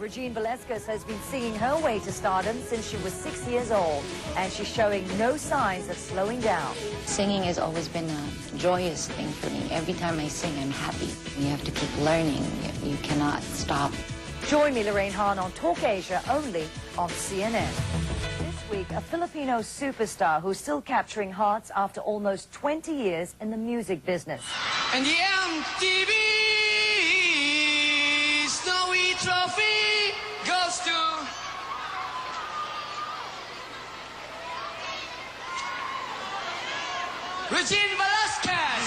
Regine Velasquez has been singing her way to stardom since she was 6 years old, and she's showing no signs of slowing down. Singing has always been a joyous thing for me. Every time I sing, I'm happy. You have to keep learning. You cannot stop. Join me, Lorraine Hahn, on Talk Asia, only on CNN. This week, a Filipino superstar who's still capturing hearts after almost 20 years in the music business. And the MTV Snowy Trophy goes to Regine Velasquez.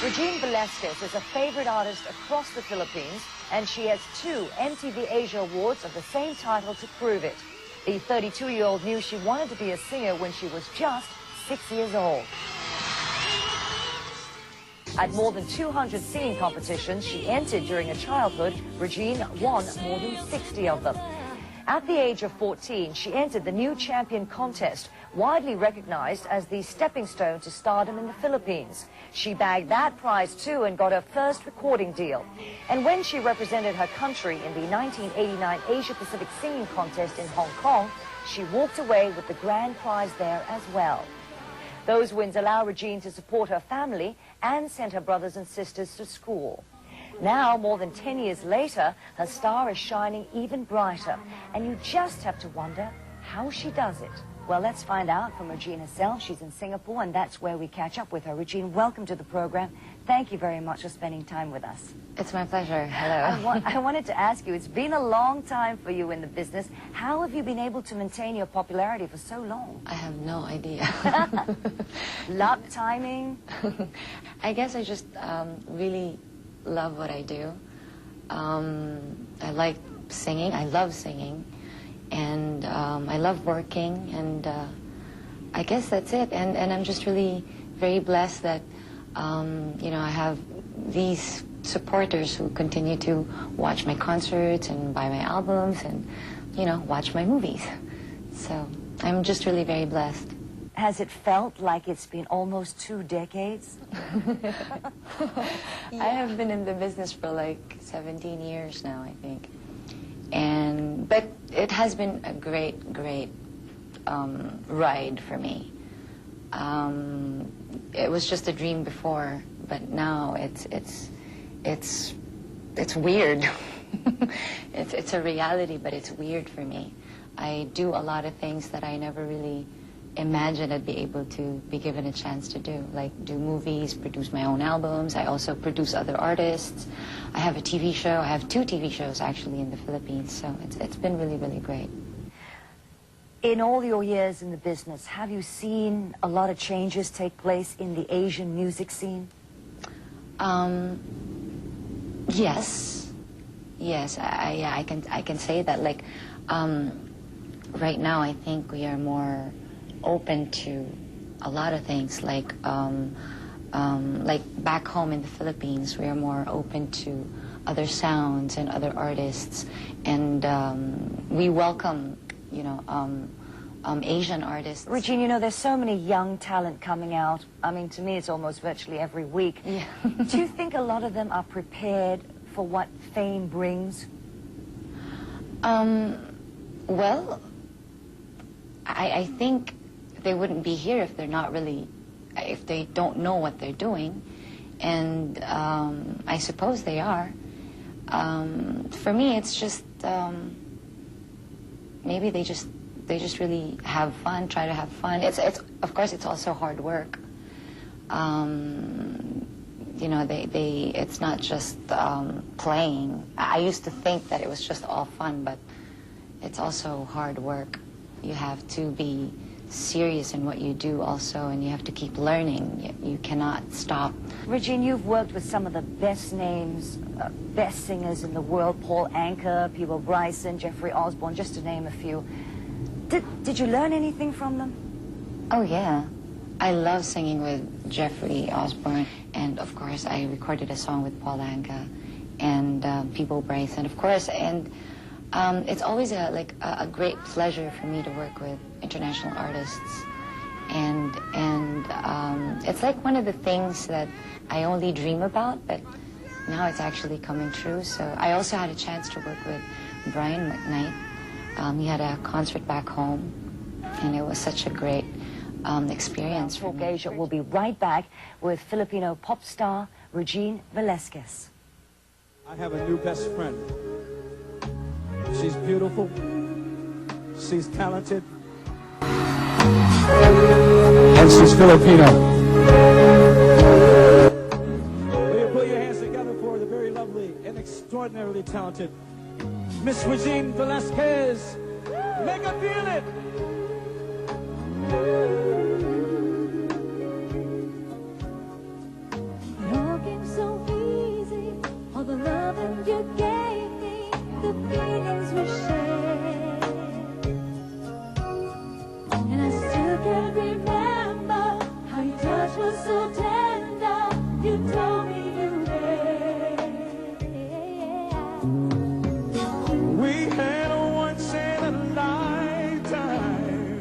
Regine Velasquez is a favorite artist across the Philippines, and she has 2 MTV Asia Awards of the same title to prove it. The 32-year-old knew she wanted to be a singer when she was just 6 years old. At more than 200 singing competitions she entered during her childhood, Regine won more than 60 of them. At the age of 14, she entered the New Champion contest, widely recognized as the stepping stone to stardom in the Philippines. She bagged that prize too and got her first recording deal. And when she represented her country in the 1989 Asia Pacific Singing Contest in Hong Kong, she walked away with the grand prize there as well. Those wins allow Regine to support her family and send her brothers and sisters to school. Now, more than 10 years later, her star is shining even brighter, and you just have to wonder how she does it. Well, let's find out from Regine herself. She's in Singapore, and that's where we catch up with her. Regine, welcome to the program. Thank you very much for spending time with us. It's my pleasure. Hello. I wanted to ask you, it's been a long time for you in the business. How have you been able to maintain your popularity for so long? I have no idea. Luck, timing? I guess I just really love what I do. I like singing. I love singing. And I love working, and I guess that's it. And I'm just really very blessed that, you know, I have these supporters who continue to watch my concerts and buy my albums and, you know, watch my movies. So I'm just really very blessed. Has it felt like it's been almost 2 decades? I have been in the business for like 17 years now, I think. But it has been a great ride for me. It was just a dream before, but now it's weird. it's a reality, but it's weird for me. I do a lot of things that I never really imagined I'd be able to be given a chance to do, like do movies, produce my own albums. I also produce other artists. I have a TV show. I have 2 TV shows actually in the Philippines, so it's been really, really great. In all your years in the business, have you seen a lot of changes take place in the Asian music scene? Yes. Yes, I can say that. Like, right now I think we are more open to a lot of things, like back home in the Philippines, we are more open to other sounds and other artists, and we welcome, you know, Asian artists. Regine, you know, there's so many young talent coming out. I mean, to me, it's almost virtually every week. Yeah. Do you think a lot of them are prepared for what fame brings? Well, I think they wouldn't be here if they're not really, if they don't know what they're doing, and I suppose they are. For me, it's just maybe they just really have fun, try to have fun. It's of course it's also hard work. You know, it's not just playing. I used to think that it was just all fun, but it's also hard work. You have to be serious in what you do also, and you have to keep learning. You cannot stop. Regine, you've worked with some of the best names, best singers in the world: Paul Anka, Peebo Bryson, Jeffrey Osborne, just to name a few. Did you learn anything from them? Oh yeah, I love singing with Jeffrey Osborne, and of course I recorded a song with Paul Anka and Peebo Bryson, of course, and it's always a great pleasure for me to work with international artists, And it's like one of the things that I only dream about, but now it's actually coming true. So I also had a chance to work with Brian McKnight. He had a concert back home, and it was such a great experience for Talk me. Asia will be right back with Filipino pop star Regine Velasquez. I have a new best friend. She's beautiful. She's talented. And she's Filipino. Will you put your hands together for the very lovely and extraordinarily talented Miss Regine Velasquez. Make her feel it. It all came so easy, all the loving you gave me, the feelings we shared. And I still can't remember how your touch was so tender. You told me you did. We had a once in a lifetime,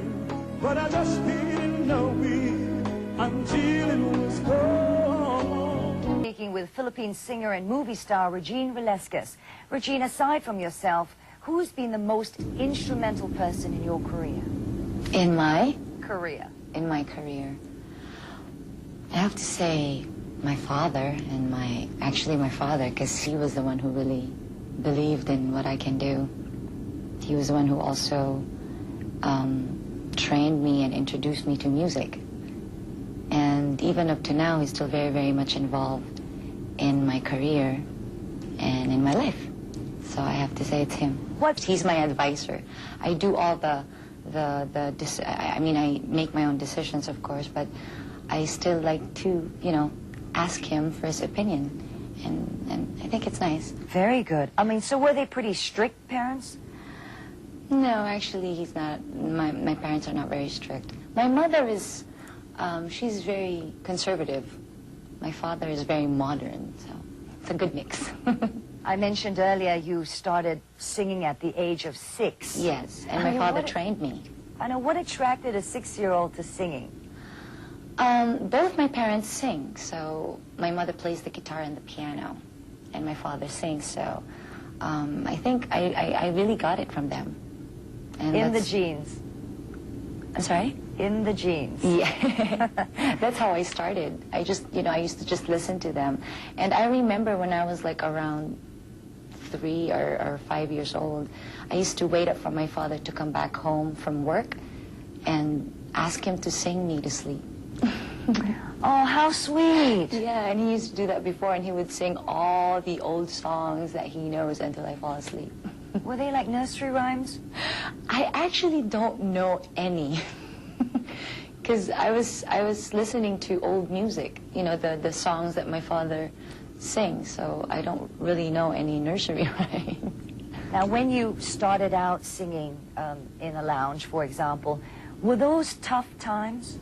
but I just didn't know it until it was gone. Speaking with Philippine singer and movie star Regine Velasquez. Regine, aside from yourself, who's been the most instrumental person in your career? In my Career. career, I have to say my father, and my father, because he was the one who really believed in what I can do. He was the one who also trained me and introduced me to music. And even up to now, he's still very, very much involved in my career and in my life. So I have to say it's him. He's my advisor. I do all I mean, I make my own decisions, of course, but I still like to, ask him for his opinion. And I think it's nice. Very good. I mean, so were they pretty strict parents? No, actually, he's not. My parents are not very strict. My mother is, she's very conservative. My father is very modern, so it's a good mix. I mentioned earlier you started singing at the age of 6. Yes, and my father trained me. I know. What attracted a 6-year-old to singing? Both my parents sing, so my mother plays the guitar and the piano, and my father sings, so I think I really got it from them. And In the genes. I'm sorry? In the genes. Yeah, that's how I started. I used to just listen to them. And I remember when I was like around 3 or 5 years old, I used to wait up for my father to come back home from work and ask him to sing me to sleep. Oh, how sweet. Yeah, and he used to do that before, and he would sing all the old songs that he knows until I fall asleep. Were they like nursery rhymes? I actually don't know any. Because I was listening to old music, the songs that my father sings, so I don't really know any nursery rhymes. Now, when you started out singing in a lounge, for example, were those tough times?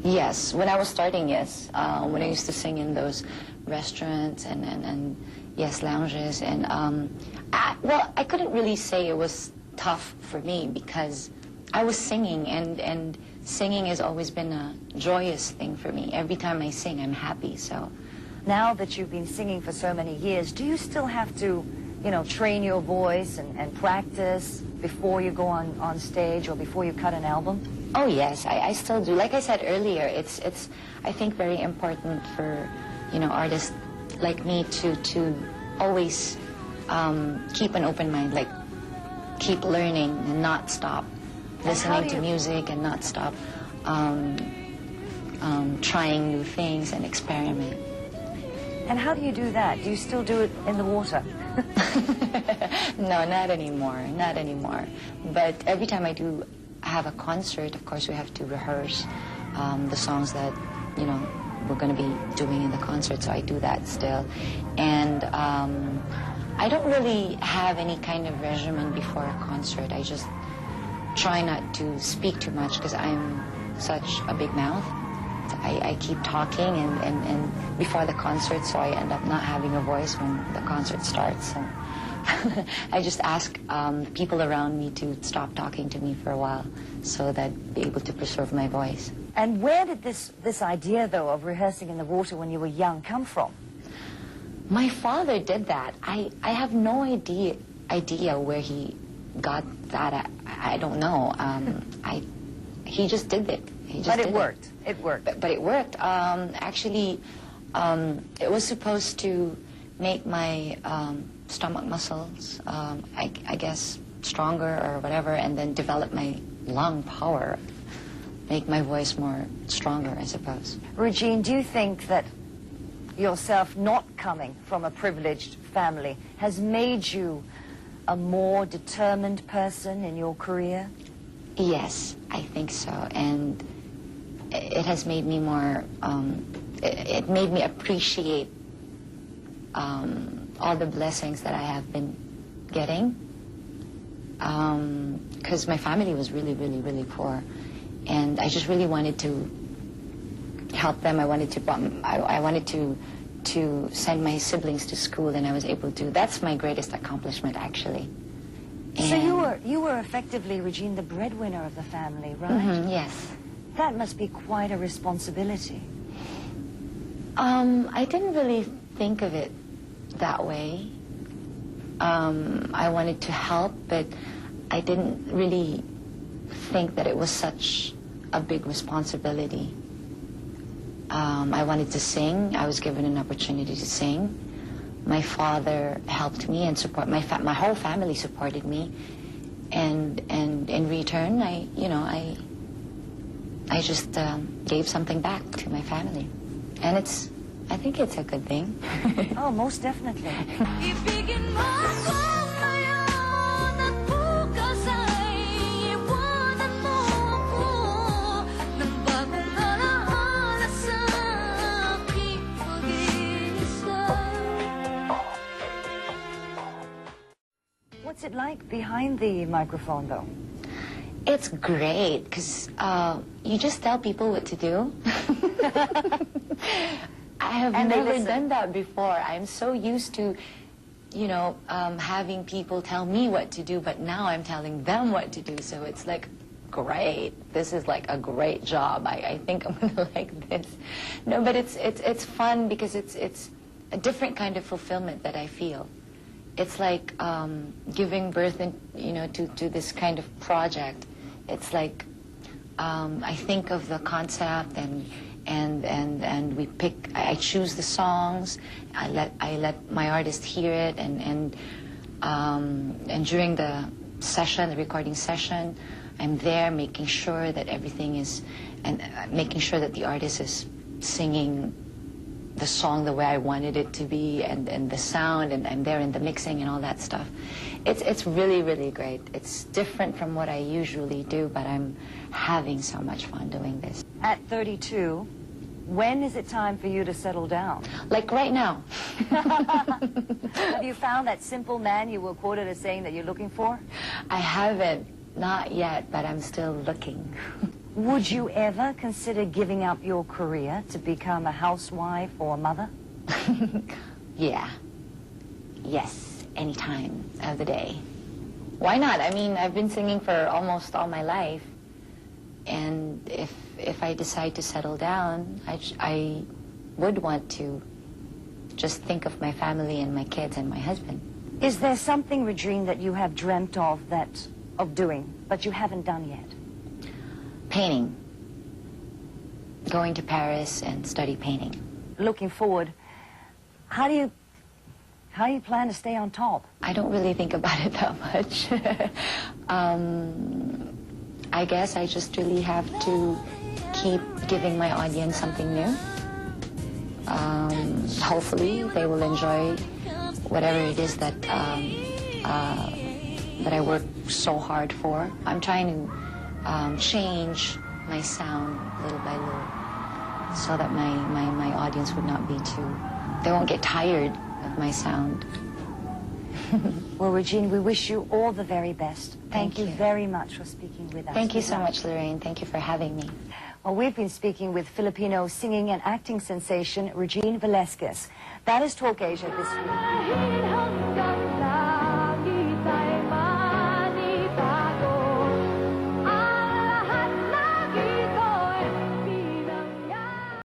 Yes, when I was starting, yes. When I used to sing in those restaurants and yes, lounges. And, I couldn't really say it was tough for me because I was singing, and singing has always been a joyous thing for me. Every time I sing, I'm happy, so. Now that you've been singing for so many years, do you still have to, train your voice and practice before you go on stage or before you cut an album? Oh, yes, I still do. Like I said earlier, it's I think, very important for, artists like me to always keep an open mind, like keep learning and not stop listening to music and not stop trying new things and experiment. And how do you do that? Do you still do it in the water? No, not anymore, not anymore. But every time I do have a concert, of course, we have to rehearse the songs that, we're going to be doing in the concert, so I do that still. And I don't really have any kind of regimen before a concert. I just try not to speak too much because I'm such a big mouth. I keep talking and before the concert, so I end up not having a voice when the concert starts. So I just ask people around me to stop talking to me for a while so that I'd be able to preserve my voice. And where did this idea, though, of rehearsing in the water when you were young come from? My father did that. I have no idea where he got that. I don't know. He just did it. But it worked. It worked. But it worked. Actually, it was supposed to make my stomach muscles, I guess, stronger or whatever, and then develop my lung power, make my voice more stronger, I suppose. Regine, do you think that yourself not coming from a privileged family has made you a more determined person in your career? Yes, I think so. And it has made me more, it made me appreciate all the blessings that I have been getting. Because my family was really, really, really poor. And I just really wanted to help them. I wanted to send my siblings to school, and I was able to. That's my greatest accomplishment, actually. And so you were effectively, Regine, the breadwinner of the family, right? Mm-hmm, yes. That must be quite a responsibility. I didn't really think of it that way. I wanted to help, but I didn't really think that it was such a big responsibility. I wanted to sing. I was given an opportunity to sing. My father helped me and my whole family supported me, and in return, I just gave something back to my family, and I think it's a good thing. Oh, most definitely. What's it like behind the microphone, though? It's great, because you just tell people what to do. I have never done that before. I'm so used to, having people tell me what to do, but now I'm telling them what to do, so it's like, great. This is like a great job. I think I'm gonna like this. No, but it's fun because it's a different kind of fulfillment that I feel. It's like giving birth to this kind of project. It's like I think of the concept and we pick. I choose the songs. I let my artist hear it, and during the session, the recording session, I'm there making sure that everything is, and making sure that the artist is singing the song the way I wanted it to be, and the sound, and I'm there in the mixing and all that stuff. It's really, really great. It's different from what I usually do, but I'm having so much fun doing this. At 32, when is it time for you to settle down? Like right now. Have you found that simple man you were quoted as saying that you're looking for? I haven't, not yet, but I'm still looking. Would you ever consider giving up your career to become a housewife or a mother? Yeah. Yes. Any time of the day. Why not? I mean, I've been singing for almost all my life, and if I decide to settle down, I would want to just think of my family and my kids and my husband. Is there something, Regine, that you have dreamt of doing, but you haven't done yet? Painting. Going to Paris and study painting. Looking forward, how do you plan to stay on top? I don't really think about it that much. I guess I just really have to keep giving my audience something new. Hopefully they will enjoy whatever it is that I work so hard for. I'm trying to change my sound little by little so that my audience would not be they won't get tired of my sound. Well, Regine, we wish you all the very best. Thank you very much for speaking with us. Thank you so much, Lorraine. Thank you for having me. Well, we've been speaking with Filipino singing and acting sensation Regine Velasquez. That is Talk Asia this week.